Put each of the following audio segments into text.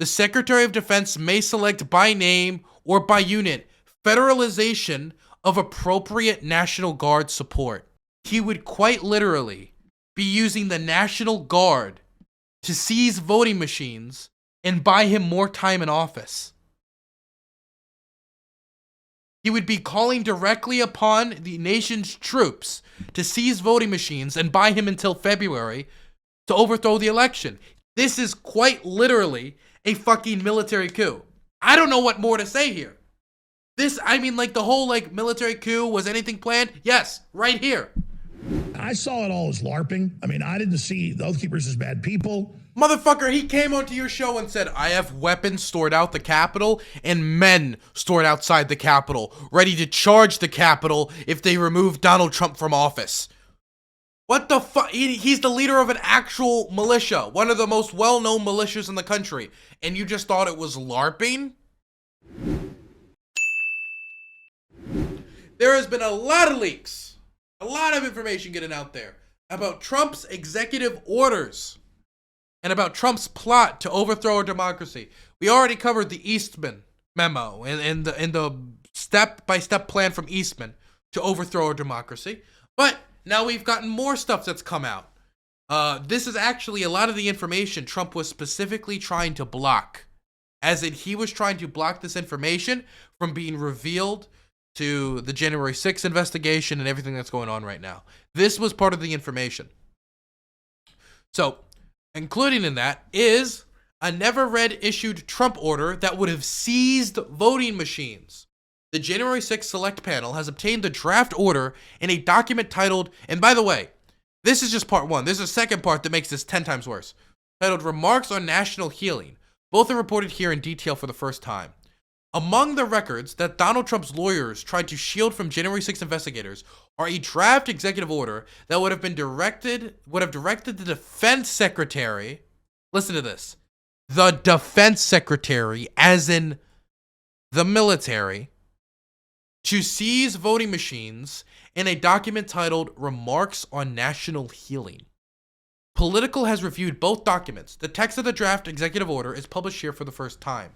The Secretary of Defense may select by name or by unit federalization of appropriate National Guard support. He would quite literally be using the National Guard to seize voting machines and buy him more time in office. He would be calling directly upon the nation's troops to seize voting machines and buy him until February to overthrow the election. This is quite literally a fucking military coup. I don't know what more to say here. The whole military coup, was anything planned? Yes, right here. I saw it all as LARPing. I mean, I didn't see the Oath Keepers as bad people. Motherfucker, he came onto your show and said, I have weapons stored out the Capitol and men stored outside the Capitol, ready to charge the Capitol if they remove Donald Trump from office. What the fuck? He's the leader of an actual militia, one of the most well-known militias in the country, and you just thought it was LARPing? There has been a lot of leaks, a lot of information getting out there about Trump's executive orders and about Trump's plot to overthrow our democracy. We already covered the Eastman memo and the step-by-step plan from Eastman to overthrow our democracy. But now we've gotten more stuff that's come out. This is actually a lot of the information Trump was specifically trying to block. As in, he was trying to block this information from being revealed to the January 6th investigation and everything that's going on right now. This was part of the information. So, including in that is a never-read issued Trump order that would have seized voting machines. The January 6th Select Panel has obtained the draft order in a document titled, and by the way, this is just part one. There's a second part that makes this 10 times worse, titled Remarks on National Healing. Both are reported here in detail for the first time. Among the records that Donald Trump's lawyers tried to shield from January 6th investigators are a draft executive order that would have directed the defense secretary, listen to this, the defense secretary, as in the military, to seize voting machines in a document titled Remarks on National Healing. Politico has reviewed both documents. The text of the draft executive order is published here for the first time.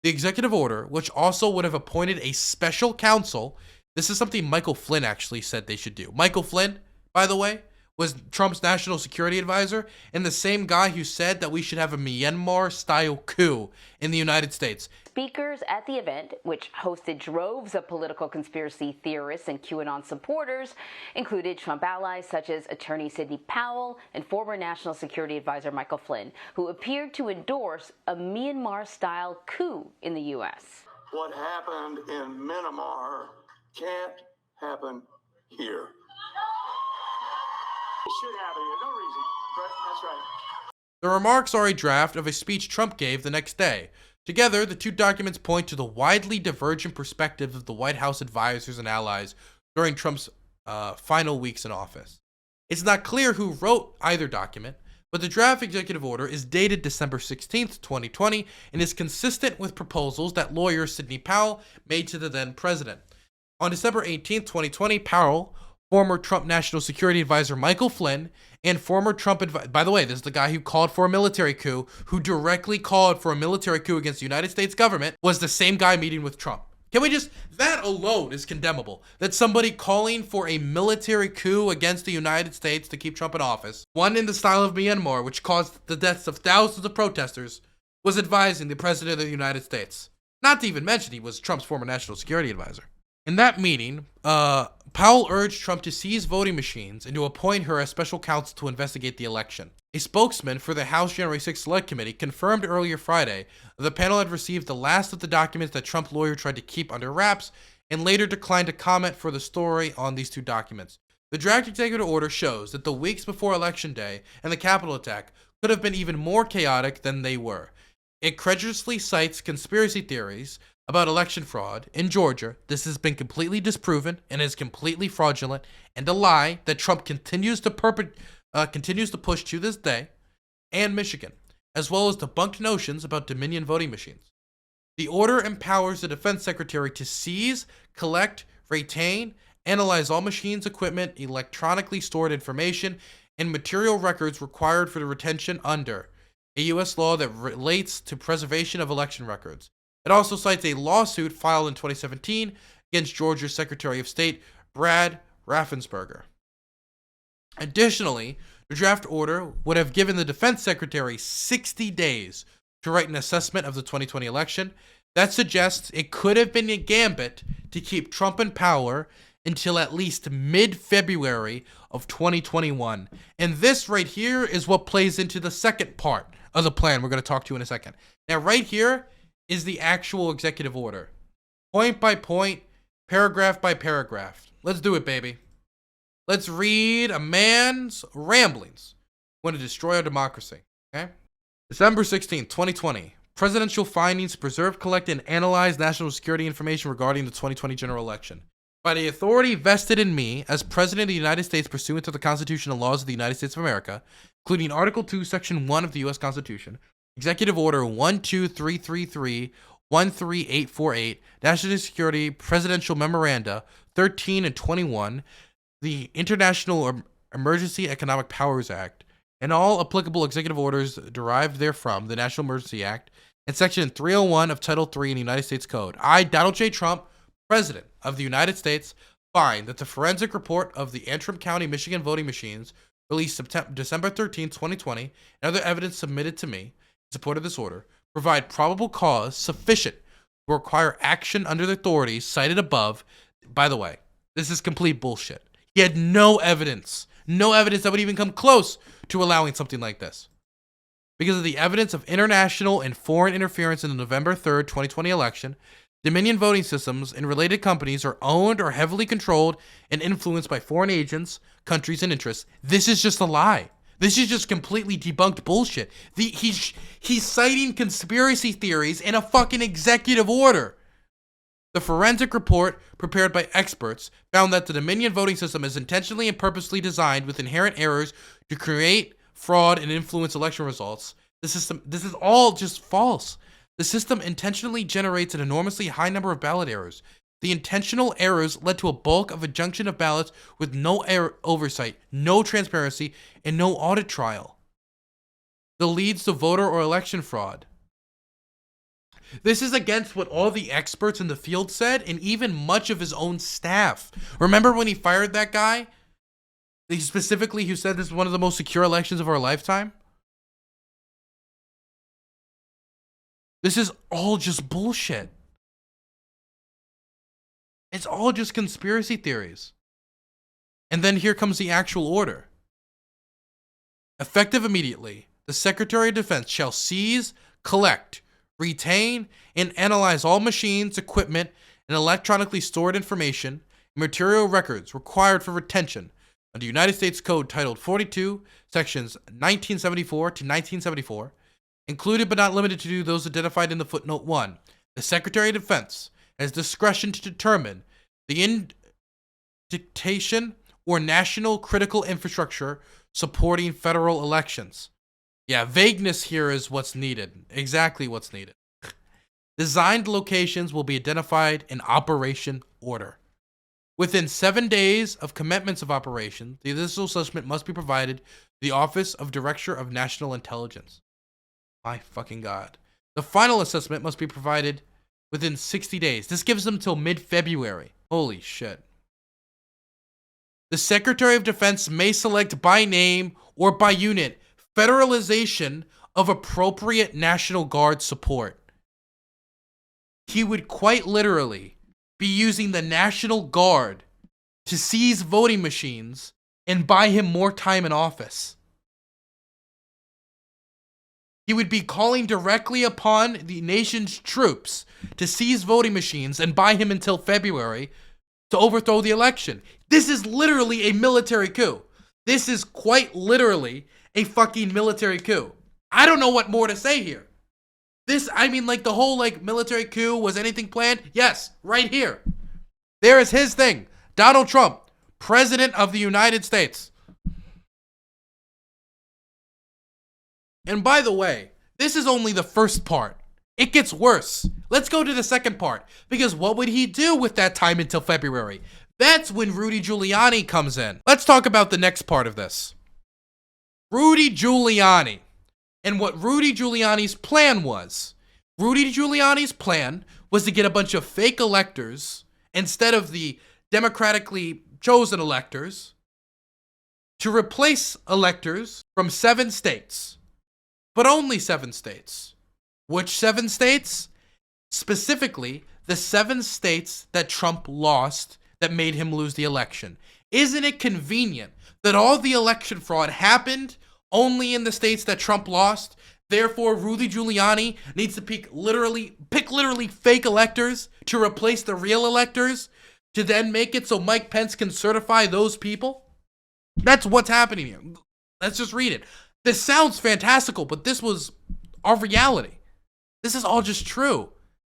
The executive order, which also would have appointed a special counsel, this is something Michael Flynn actually said they should do. Michael Flynn, by the way, was Trump's national security advisor and the same guy who said that we should have a Myanmar-style coup in the United States. Speakers at the event, which hosted droves of political conspiracy theorists and QAnon supporters, included Trump allies such as attorney Sidney Powell and former National Security Advisor Michael Flynn, who appeared to endorse a Myanmar-style coup in the U.S. What happened in Myanmar can't happen here. It should happen here. No reason. That's right. The remarks are a draft of a speech Trump gave the next day. Together, the two documents point to the widely divergent perspectives of the White House advisors and allies during Trump's final weeks in office. It's not clear who wrote either document, but the draft executive order is dated December 16th, 2020, and is consistent with proposals that lawyer Sidney Powell made to the then president. On December 18th, 2020, Powell, former Trump National Security Advisor Michael Flynn, and former Trump by the way, this is the guy who called for a military coup, who directly called for a military coup against the United States government, was the same guy meeting with Trump. That alone is condemnable. That somebody calling for a military coup against the United States to keep Trump in office, one in the style of Myanmar, which caused the deaths of thousands of protesters, was advising the President of the United States. Not to even mention he was Trump's former National Security Advisor. In that meeting, Powell urged Trump to seize voting machines and to appoint her as special counsel to investigate the election. A spokesman for the House January 6th Select Committee confirmed earlier Friday that the panel had received the last of the documents that Trump lawyer tried to keep under wraps and later declined to comment for the story on these two documents. The draft executive order shows that the weeks before Election Day and the Capitol attack could have been even more chaotic than they were. It credulously cites conspiracy theories about election fraud in Georgia. This has been completely disproven and is completely fraudulent and a lie that Trump continues to push to this day, and Michigan, as well as debunked notions about Dominion voting machines. The order empowers the defense secretary to seize, collect, retain, analyze all machines, equipment, electronically stored information, and material records required for the retention under a U.S. law that relates to preservation of election records. It also cites a lawsuit filed in 2017 against Georgia's Secretary of State, Brad Raffensperger. Additionally, the draft order would have given the defense secretary 60 days to write an assessment of the 2020 election. That suggests it could have been a gambit to keep Trump in power until at least mid-February of 2021. And this right here is what plays into the second part of the plan we're going to talk to in a second. Now, right here is the actual executive order. Point by point, paragraph by paragraph. Let's do it, baby. Let's read a man's ramblings when to destroy our democracy. Okay? December 16th, 2020. Presidential findings to preserve, collect, and analyze national security information regarding the 2020 general election. By the authority vested in me as President of the United States pursuant to the Constitution and laws of the United States of America, including Article 2, Section 1 of the U.S. Constitution, Executive Order 12333, 13848, National Security Presidential Memoranda 13 and 21, the International Emergency Economic Powers Act, and all applicable executive orders derived therefrom, the National Emergency Act, and Section 301 of Title III in the United States Code. I, Donald J. Trump, President of the United States, find that the forensic report of the Antrim County, Michigan voting machines released December 13, 2020, and other evidence submitted to me in support of this order provide probable cause sufficient to require action under the authorities cited above. By the way, this is complete bullshit. He had no evidence that would even come close to allowing something like this. Because of the evidence of international and foreign interference in the November 3rd, 2020 election, Dominion voting systems and related companies are owned or heavily controlled and influenced by foreign agents, countries, and interests. This is just a lie. This is just completely debunked bullshit. He's citing conspiracy theories in a fucking executive order. The forensic report, prepared by experts, found that the Dominion voting system is intentionally and purposely designed with inherent errors to create fraud and influence election results. This is all just false. The system intentionally generates an enormously high number of ballot errors. The intentional errors led to a bulk of a junction of ballots with no oversight, no transparency, and no audit trail. That leads to voter or election fraud. This is against what all the experts in the field said, and even much of his own staff. Remember when he fired that guy? Specifically, who said this is one of the most secure elections of our lifetime? This is all just bullshit. It's all just conspiracy theories. And then here comes the actual order. Effective immediately, the Secretary of Defense shall seize, collect, retain, and analyze all machines, equipment, and electronically stored information and material records required for retention under United States Code Titled 42, Sections 1974 to 1974, included but not limited to those identified in the footnote 1. The Secretary of Defense has discretion to determine the dictation or national critical infrastructure supporting federal elections. Yeah, vagueness here is what's needed. Exactly what's needed. Designed locations will be identified in operation order. Within 7 days of commencement of operation, the initial assessment must be provided to the Office of Director of National Intelligence. My fucking God. The final assessment must be provided within 60 days. This gives them till mid-February. Holy shit. The Secretary of Defense may select by name or by unit federalization of appropriate National Guard support. He would quite literally be using the National Guard to seize voting machines and buy him more time in office. He would be calling directly upon the nation's troops to seize voting machines and buy him until February to overthrow the election. This is literally a military coup. This is quite literally a fucking military coup. I don't know what more to say here. The whole military coup, was anything planned? Yes, right here. There is his thing. Donald Trump, President of the United States. And by the way, this is only the first part. It gets worse. Let's go to the second part. Because what would he do with that time until February? That's when Rudy Giuliani comes in. Let's talk about the next part of this. Rudy Giuliani. and what Rudy Giuliani's plan was. Rudy Giuliani's plan was to get a bunch of fake electors instead of the democratically chosen electors to replace electors from 7 states, but only 7 states. Which 7 states? Specifically, the 7 states that Trump lost that made him lose the election. Isn't it convenient that all the election fraud happened only in the states that Trump lost? Therefore, Rudy Giuliani needs to pick literally fake electors to replace the real electors to then make it so Mike Pence can certify those people? That's what's happening here. Let's just read it. This sounds fantastical, but this was our reality. This is all just true.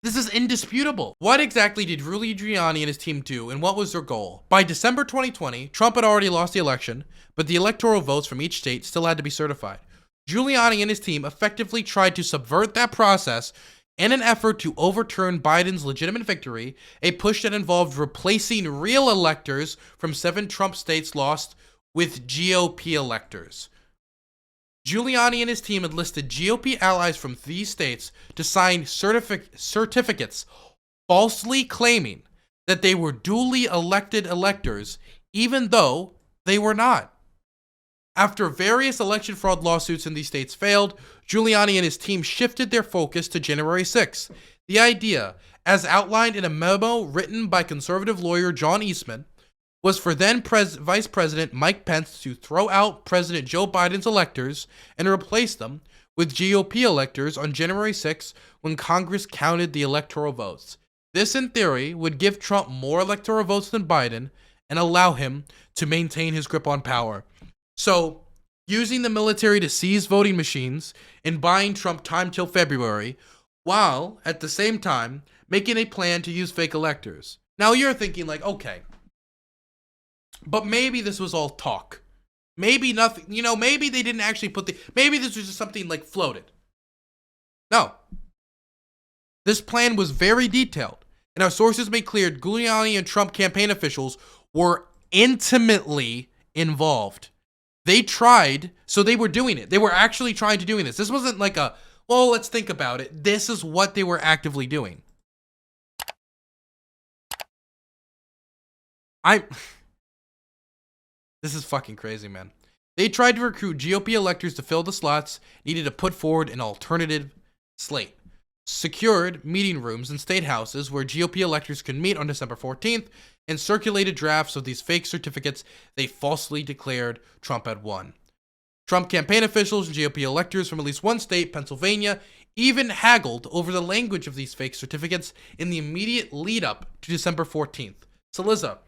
This is indisputable. What exactly did Rudy Giuliani and his team do, and what was their goal? By December 2020, Trump had already lost the election, but the electoral votes from each state still had to be certified. Giuliani and his team effectively tried to subvert that process in an effort to overturn Biden's legitimate victory, a push that involved replacing real electors from 7 Trump states lost with GOP electors. Giuliani and his team enlisted GOP allies from these states to sign certificates falsely claiming that they were duly elected electors, even though they were not. After various election fraud lawsuits in these states failed, Giuliani and his team shifted their focus to January 6th. The idea, as outlined in a memo written by conservative lawyer John Eastman, was for then Vice President Mike Pence to throw out President Joe Biden's electors and replace them with GOP electors on January 6th when Congress counted the electoral votes. This, in theory, would give Trump more electoral votes than Biden and allow him to maintain his grip on power. So, using the military to seize voting machines and buying Trump time till February, while, at the same time, making a plan to use fake electors. Now, you're thinking like, okay, but maybe this was all talk. Maybe nothing, maybe they didn't actually maybe this was just something like floated. No. This plan was very detailed, and our sources made clear Giuliani and Trump campaign officials were intimately involved. They tried, so they were doing it. They were actually trying to doing this. This wasn't like well, let's think about it. This is what they were actively doing. This is fucking crazy, man. They tried to recruit GOP electors to fill the slots, needed to put forward an alternative slate. Secured meeting rooms in state houses where GOP electors could meet on December 14th, and circulated drafts of these fake certificates they falsely declared Trump had won. Trump campaign officials and GOP electors from at least one state, Pennsylvania, even haggled over the language of these fake certificates in the immediate lead up to December 14th. So Liza,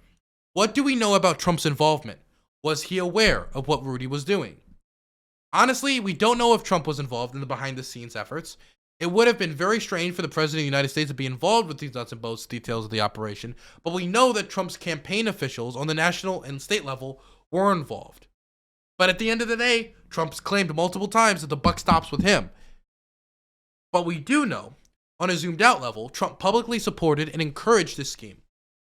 what do we know about Trump's involvement? Was he aware of what Rudy was doing? Honestly, we don't know if Trump was involved in the behind-the-scenes efforts. It would have been very strange for the President of the United States to be involved with these nuts and bolts details of the operation, but we know that Trump's campaign officials on the national and state level were involved. But at the end of the day, Trump's claimed multiple times that the buck stops with him. But we do know, on a zoomed-out level, Trump publicly supported and encouraged this scheme.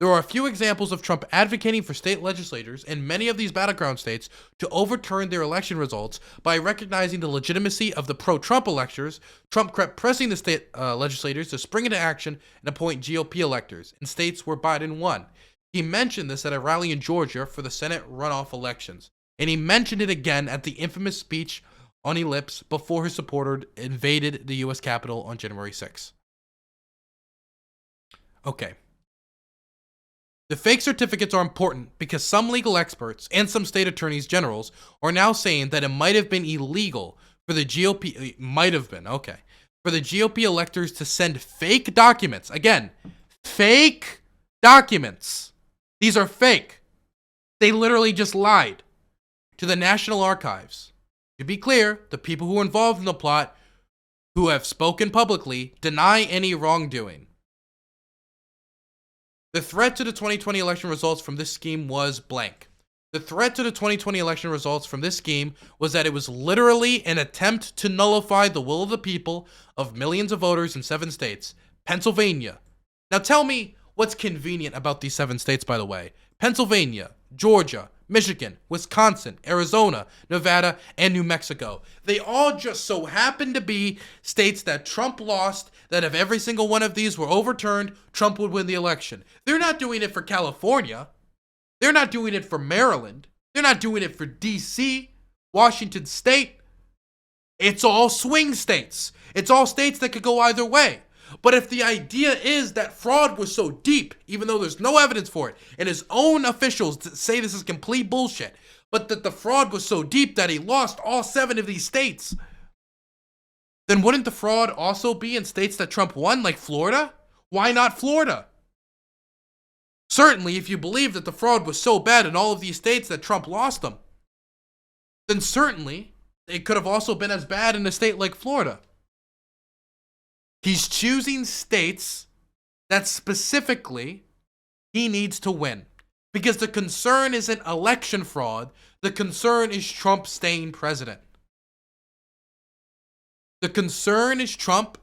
There are a few examples of Trump advocating for state legislators in many of these battleground states to overturn their election results by recognizing the legitimacy of the pro-Trump electors. Trump kept pressing the state legislators to spring into action and appoint GOP electors in states where Biden won. He mentioned this at a rally in Georgia for the Senate runoff elections, and he mentioned it again at the infamous speech on Ellipse before his supporters invaded the U.S. Capitol on January 6th. Okay. The fake certificates are important because some legal experts and some state attorneys generals are now saying that it might have been illegal for the GOP, for the GOP electors to send fake documents. Again, fake documents. These are fake. They literally just lied to the National Archives. To be clear, the people who are involved in the plot, who have spoken publicly, deny any wrongdoing. The threat to the 2020 election results from this scheme was blank. The threat to the 2020 election results from this scheme was that it was literally an attempt to nullify the will of the people of millions of voters in 7 states. Pennsylvania. Now tell me what's convenient about these 7 states, by the way. Pennsylvania, Georgia, Michigan, Wisconsin, Arizona, Nevada, and New Mexico. They all just so happen to be states that Trump lost, that if every single one of these were overturned, Trump would win the election. They're not doing it for California. They're not doing it for Maryland. They're not doing it for D.C., Washington State. It's all swing states. It's all states that could go either way. But if the idea is that fraud was so deep, even though there's no evidence for it, and his own officials say this is complete bullshit, but that the fraud was so deep that he lost all 7 of these states, then wouldn't the fraud also be in states that Trump won, like Florida? Why not Florida? Certainly, if you believe that the fraud was so bad in all of these states that Trump lost them, then certainly it could have also been as bad in a state like Florida. He's choosing states that specifically he needs to win. Because the concern isn't election fraud. The concern is Trump staying president. The concern is Trump,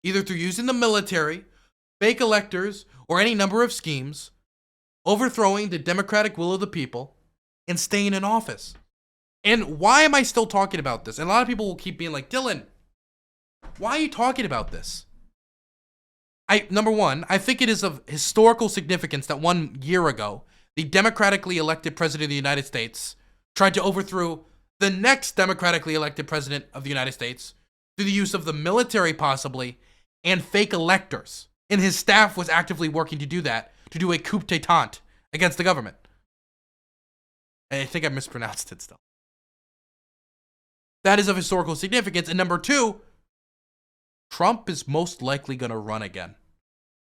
either through using the military, fake electors, or any number of schemes, overthrowing the democratic will of the people and staying in office. And why am I still talking about this? And a lot of people will keep being like, Dylan, why are you talking about this? Number one, I think it is of historical significance that 1 year ago, the democratically elected president of the United States tried to overthrow the next democratically elected president of the United States through the use of the military possibly and fake electors. And his staff was actively working to do that, to do a coup d'etat against the government. I think I mispronounced it still. That is of historical significance. And number two, Trump is most likely going to run again.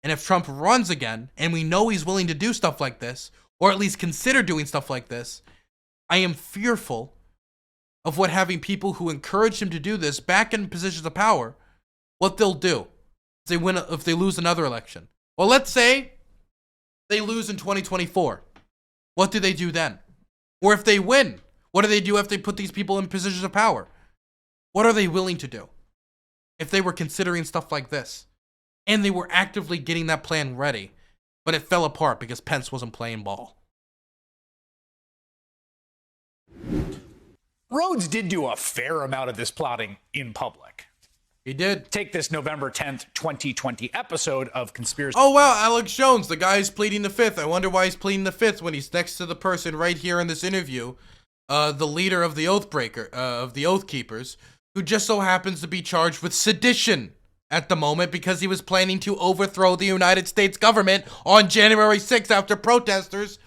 And if Trump runs again, and we know he's willing to do stuff like this, or at least consider doing stuff like this, I am fearful of what having people who encouraged him to do this back in positions of power, what they'll do if they lose another election. Well, let's say they lose in 2024. What do they do then? Or if they win, what do they do if they put these people in positions of power? What are they willing to do? If they were considering stuff like this, and they were actively getting that plan ready, but it fell apart because Pence wasn't playing ball. Rhodes did do a fair amount of this plotting in public. He did. Take this November 10th, 2020 episode of Conspiracy. Oh, wow, Alex Jones, the guy is pleading the fifth. I wonder why he's pleading the fifth when he's next to the person right here in this interview, the leader of the Oath Keepers, who just so happens to be charged with sedition at the moment because he was planning to overthrow the United States government on January 6th after protesters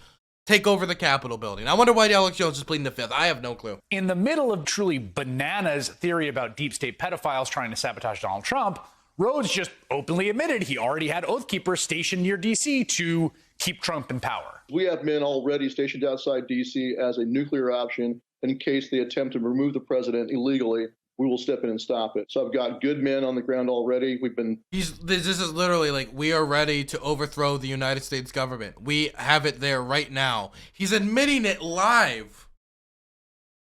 take over the Capitol building. I wonder why Alex Jones is pleading the fifth. I have no clue. In the middle of truly bananas theory about deep state pedophiles trying to sabotage Donald Trump, Rhodes just openly admitted he already had Oath Keepers stationed near D.C. to keep Trump in power. We have men already stationed outside D.C. as a nuclear option in case they attempt to remove the president illegally. We will step in and stop it. So I've got good men on the ground already. This is literally like, we are ready to overthrow the United States government. We have it there right now. He's admitting it live.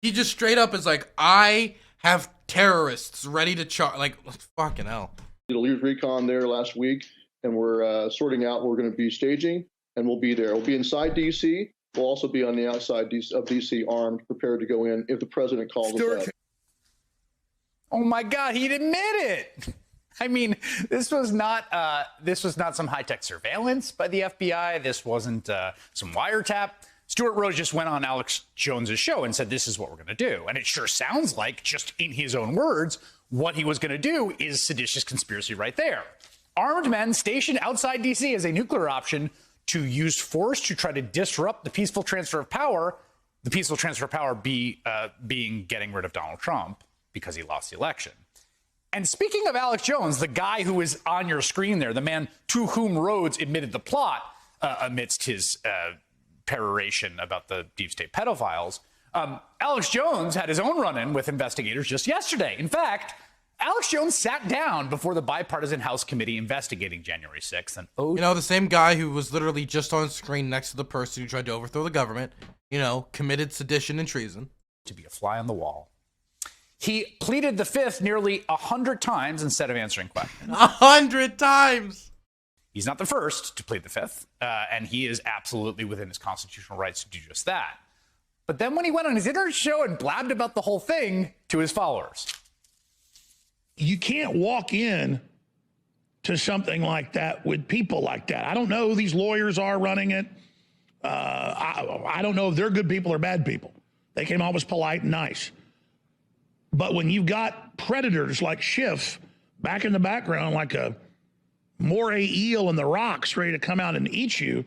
He just straight up is like, I have terrorists ready to charge. Like, fucking hell. Did a leaders recon there last week, and we're sorting out what we're going to be staging, and we'll be there. We'll be inside D.C. We'll also be on the outside of D.C. armed, prepared to go in if the president calls us out. Oh my God, he'd admit it. I mean, this was not some high-tech surveillance by the FBI. This wasn't some wiretap. Stuart Rhodes just went on Alex Jones's show and said, this is what we're going to do. And it sure sounds like, just in his own words, what he was going to do is seditious conspiracy right there. Armed men stationed outside D.C. as a nuclear option to use force to try to disrupt the peaceful transfer of power, the peaceful transfer of power being getting rid of Donald Trump, because he lost the election. And speaking of Alex Jones, the guy who is on your screen there, the man to whom Rhodes admitted the plot amidst his peroration about the deep state pedophiles, Alex Jones had his own run-in with investigators just yesterday. In fact, Alex Jones sat down before the bipartisan House committee investigating January 6th. And the same guy who was literally just on screen next to the person who tried to overthrow the government, committed sedition and treason. To be a fly on the wall. He pleaded the fifth nearly 100 times instead of answering questions. 100 times! He's not the first to plead the fifth, and he is absolutely within his constitutional rights to do just that. But then when he went on his internet show and blabbed about the whole thing to his followers. You can't walk in to something like that with people like that. I don't know who these lawyers are running it. I don't know if they're good people or bad people. They came always polite and nice. But when you've got predators like Schiff back in the background, like a moray eel in the rocks ready to come out and eat you,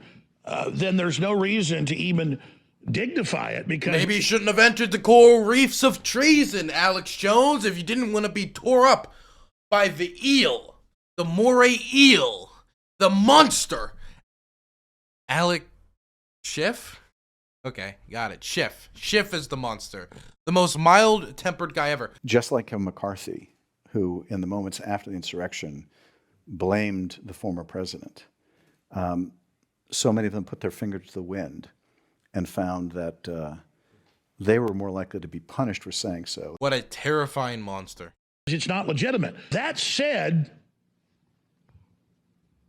then there's no reason to even dignify it, because maybe you shouldn't have entered the coral reefs of treason, Alex Jones, if you didn't want to be tore up by the eel, the moray eel, the monster. Alex Schiff? Okay, got it. Schiff. Schiff is the monster. The most mild-tempered guy ever. Just like Kevin McCarthy, who in the moments after the insurrection blamed the former president. So many of them put their finger to the wind and found that they were more likely to be punished for saying so. What a terrifying monster. it's not legitimate. That said,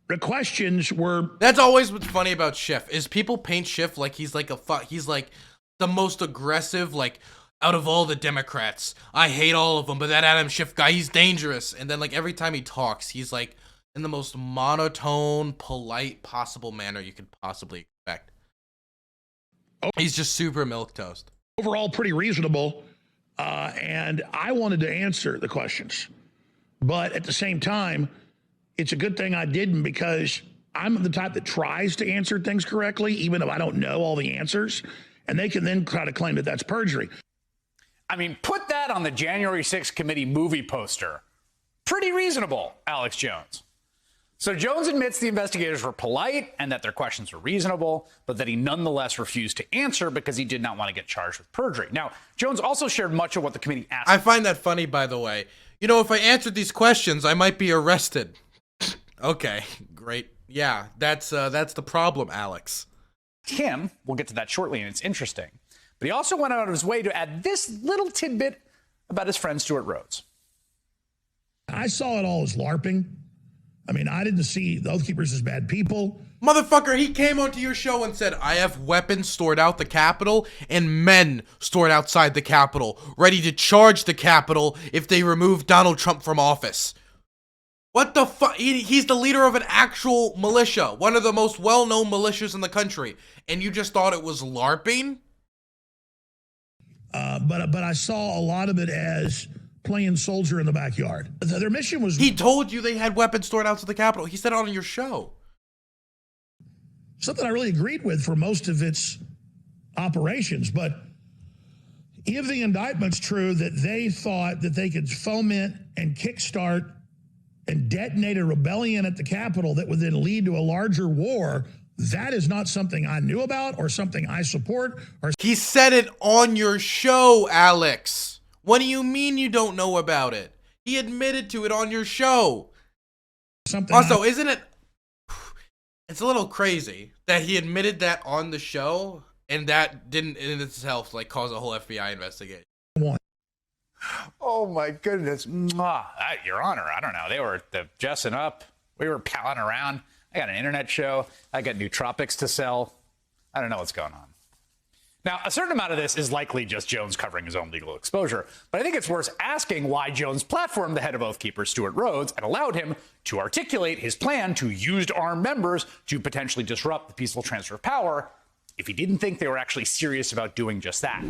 the questions were... That's always what's funny about Schiff, is people paint Schiff like he's like he's like the most aggressive, like, out of all the Democrats. I hate all of them, but that Adam Schiff guy, he's dangerous. And then, like, every time he talks, he's like in the most monotone, polite possible manner you could possibly expect. He's just super milquetoast. Overall, pretty reasonable. And I wanted to answer the questions. But at the same time, it's a good thing I didn't, because I'm the type that tries to answer things correctly, even if I don't know all the answers. And they can then try to claim that that's perjury. I mean, put that on the January 6th committee movie poster. Pretty reasonable, Alex Jones. So Jones admits the investigators were polite and that their questions were reasonable, but that he nonetheless refused to answer because he did not want to get charged with perjury. Now, Jones also shared much of what the committee asked. I find that funny, by the way. You know, if I answered these questions, I might be arrested. Okay, great. Yeah, that's the problem, Alex. Him, we'll get to that shortly, and it's interesting. But he also went out of his way to add this little tidbit about his friend Stuart Rhodes. I saw it all as LARPing. I mean, I didn't see the Oath Keepers as bad people. Motherfucker, he came onto your show and said, I have weapons stored out the Capitol and men stored outside the Capitol, ready to charge the Capitol if they remove Donald Trump from office. What the fuck? He's the leader of an actual militia, one of the most well-known militias in the country, and you just thought it was LARPing? But I saw a lot of it as playing soldier in the backyard. Their mission was... He told you they had weapons stored out to the Capitol. He said it on your show. Something I really agreed with for most of its operations. But if the indictment's true that they thought that they could foment and kickstart and detonate a rebellion at the Capitol that would then lead to a larger war, that is not something I knew about or something I support. Or He said it on your show, Alex. What do you mean you don't know about it? He admitted to it on your show. something. Also, isn't it... It's a little crazy that he admitted that on the show, and that didn't in itself like cause a whole FBI investigation. Oh, my goodness. Mwah. Your Honor, I don't know. They were dressing up. We were palling around. I got an internet show. I got nootropics to sell. I don't know what's going on. Now, a certain amount of this is likely just Jones covering his own legal exposure, but I think it's worth asking why Jones platformed the head of Oath Keepers, Stuart Rhodes, and allowed him to articulate his plan to use armed members to potentially disrupt the peaceful transfer of power if he didn't think they were actually serious about doing just that.